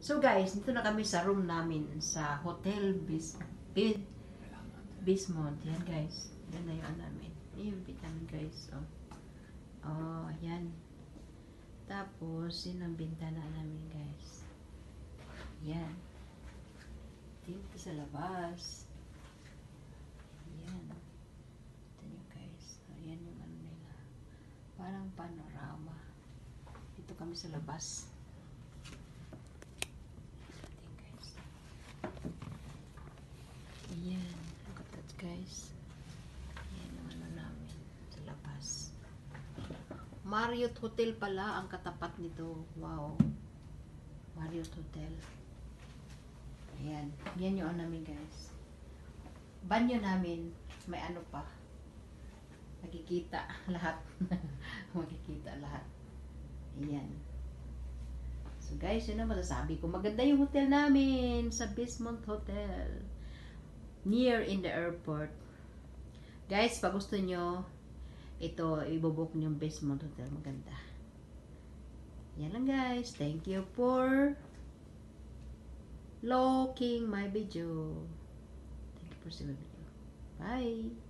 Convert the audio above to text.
So guys, dito na kami sa room namin sa Hotel Bismont. Yan guys. Yan na yung namin. Yung bit namin guys. Oh, yan. Tapos, yun ang bintana namin guys. Yan. Dito sa labas. Yan. Ito nyo guys. Ayan yung ano nila. Parang panorama. Dito kami sa labas. Ayan guys. Ayan. Look at that guys. Ayan yung ano namin sa labas. Marriott Hotel pala ang katapat nito. Wow. Marriott Hotel. Ayan. Yan yung ano namin guys. Banyo namin. May ano pa. Nakikita lahat. Makikita lahat. Ayan. So guys, yun ang masasabi ko. Maganda yung hotel namin sa Bismont Hotel. Near in the airport. Guys, pag gusto nyo, ito, ibubuk nyo yung Bismont Hotel. Maganda. Yan lang guys. Thank you for liking my video. Thank you for seeing my video. Bye!